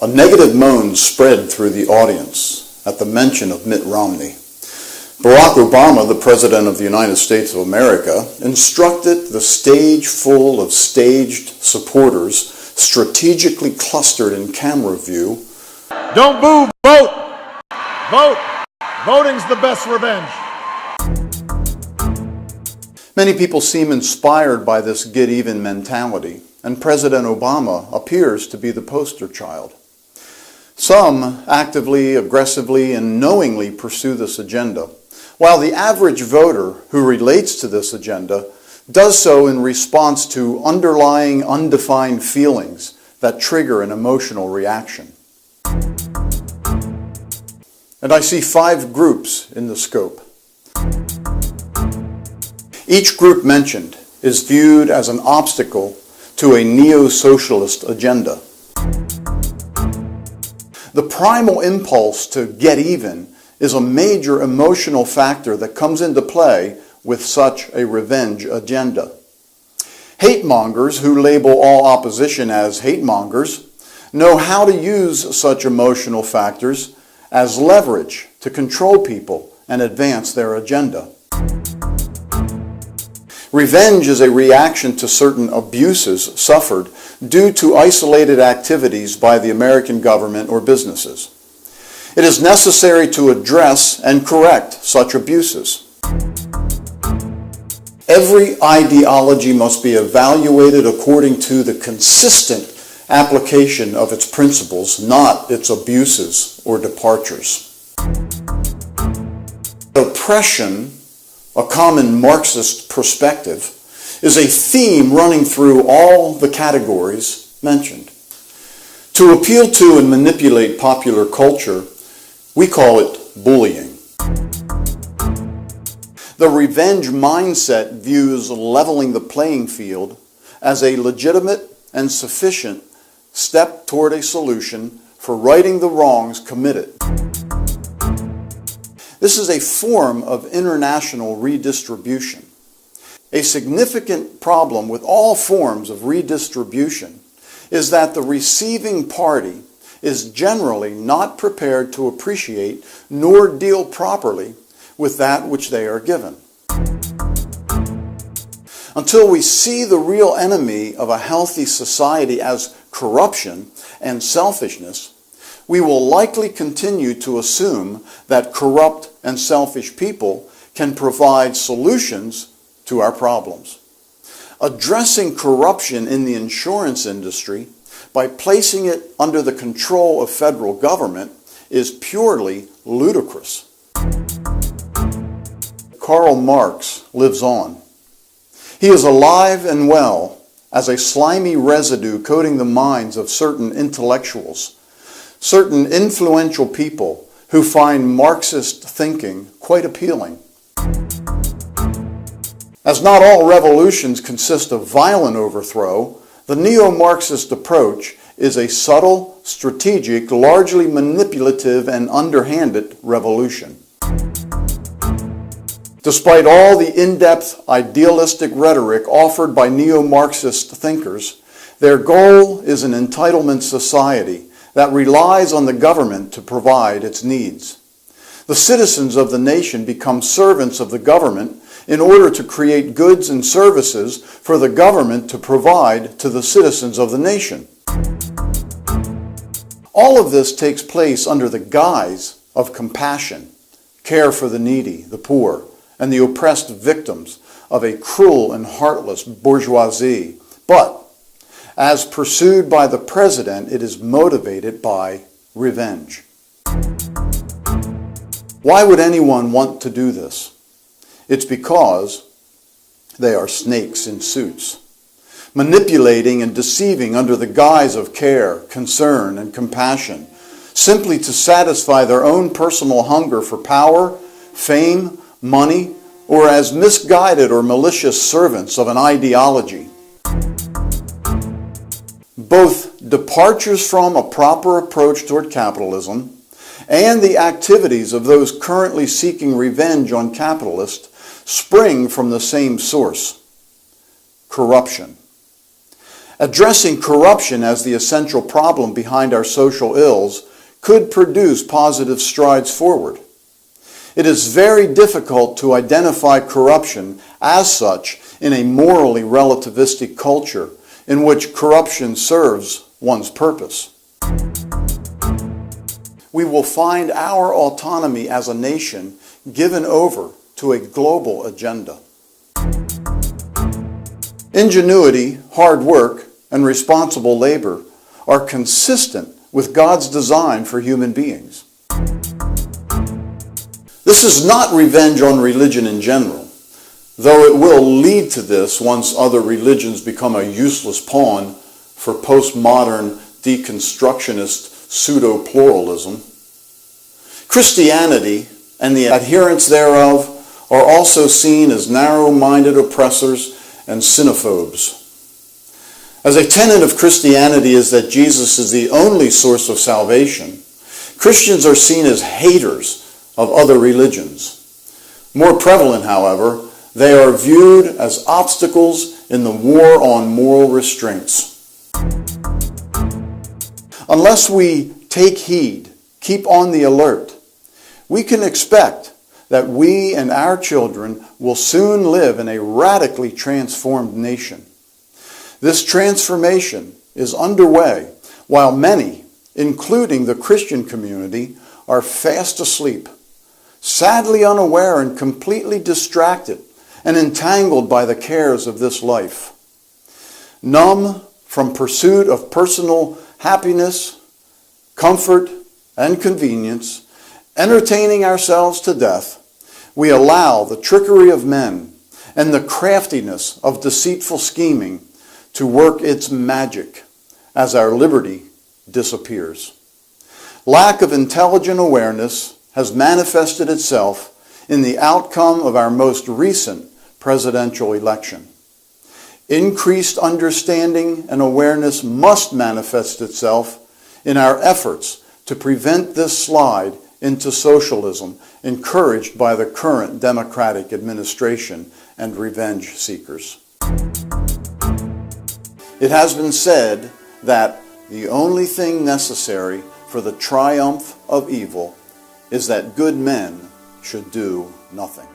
A negative moan spread through the audience at the mention of Mitt Romney. Barack Obama, the President of the United States of America, instructed the stage full of staged supporters strategically clustered in camera view. Don't boo, vote! Vote! Voting's the best revenge. Many people seem inspired by this get-even mentality, and President Obama appears to be the poster child. Some actively, aggressively, and knowingly pursue this agenda, while the average voter who relates to this agenda does so in response to underlying undefined feelings that trigger an emotional reaction. And I see 5 groups in the scope. Each group mentioned is viewed as an obstacle to a neo-socialist agenda. The primal impulse to get even is a major emotional factor that comes into play with such a revenge agenda. Hate mongers who label all opposition as hate mongers know how to use such emotional factors as leverage to control people and advance their agenda. Revenge is a reaction to certain abuses suffered due to isolated activities by the American government or businesses. It is necessary to address and correct such abuses. Every ideology must be evaluated according to the consistent application of its principles, not its abuses or departures. Oppression, a common Marxist perspective, is a theme running through all the categories mentioned. To appeal to and manipulate popular culture, we call it bullying. The revenge mindset views leveling the playing field as a legitimate and sufficient step toward a solution for righting the wrongs committed. This is a form of international redistribution. A significant problem with all forms of redistribution is that the receiving party is generally not prepared to appreciate nor deal properly with that which they are given. Until we see the real enemy of a healthy society as corruption and selfishness, we will likely continue to assume that corrupt and selfish people can provide solutions to our problems. Addressing corruption in the insurance industry by placing it under the control of federal government is purely ludicrous. Karl Marx lives on. He is alive and well as a slimy residue coating the minds of certain intellectuals, certain influential people who find Marxist thinking quite appealing. As not all revolutions consist of violent overthrow, the neo-Marxist approach is a subtle, strategic, largely manipulative and underhanded revolution. Despite all the in-depth idealistic rhetoric offered by neo-Marxist thinkers, their goal is an entitlement society that relies on the government to provide its needs. The citizens of the nation become servants of the government in order to create goods and services for the government to provide to the citizens of the nation. All of this takes place under the guise of compassion, care for the needy, the poor, and the oppressed victims of a cruel and heartless bourgeoisie. But, as pursued by the president, it is motivated by revenge. Why would anyone want to do this? It's because they are snakes in suits, manipulating and deceiving under the guise of care, concern, and compassion, simply to satisfy their own personal hunger for power, fame, money, or as misguided or malicious servants of an ideology. Both departures from a proper approach toward capitalism and the activities of those currently seeking revenge on capitalists spring from the same source: corruption. Addressing corruption as the essential problem behind our social ills could produce positive strides forward. It is very difficult to identify corruption as such in a morally relativistic culture in which corruption serves one's purpose. We will find our autonomy as a nation given over to a global agenda. Ingenuity, hard work, and responsible labor are consistent with God's design for human beings. This is not revenge on religion in general, though it will lead to this once other religions become a useless pawn for postmodern deconstructionist pseudo-pluralism. Christianity and the adherents thereof are also seen as narrow-minded oppressors and xenophobes. As a tenet of Christianity is that Jesus is the only source of salvation, Christians are seen as haters of other religions. More prevalent, however, they are viewed as obstacles in the war on moral restraints. Unless we take heed, keep on the alert, we can expect that we and our children will soon live in a radically transformed nation. This transformation is underway while many, including the Christian community, are fast asleep, sadly unaware and completely distracted and entangled by the cares of this life. Numb from pursuit of personal happiness, comfort, and convenience, entertaining ourselves to death, we allow the trickery of men and the craftiness of deceitful scheming to work its magic as our liberty disappears. Lack of intelligent awareness has manifested itself in the outcome of our most recent presidential election. Increased understanding and awareness must manifest itself in our efforts to prevent this slide into socialism encouraged by the current Democratic administration and revenge seekers. It has been said that the only thing necessary for the triumph of evil is that good men should do nothing.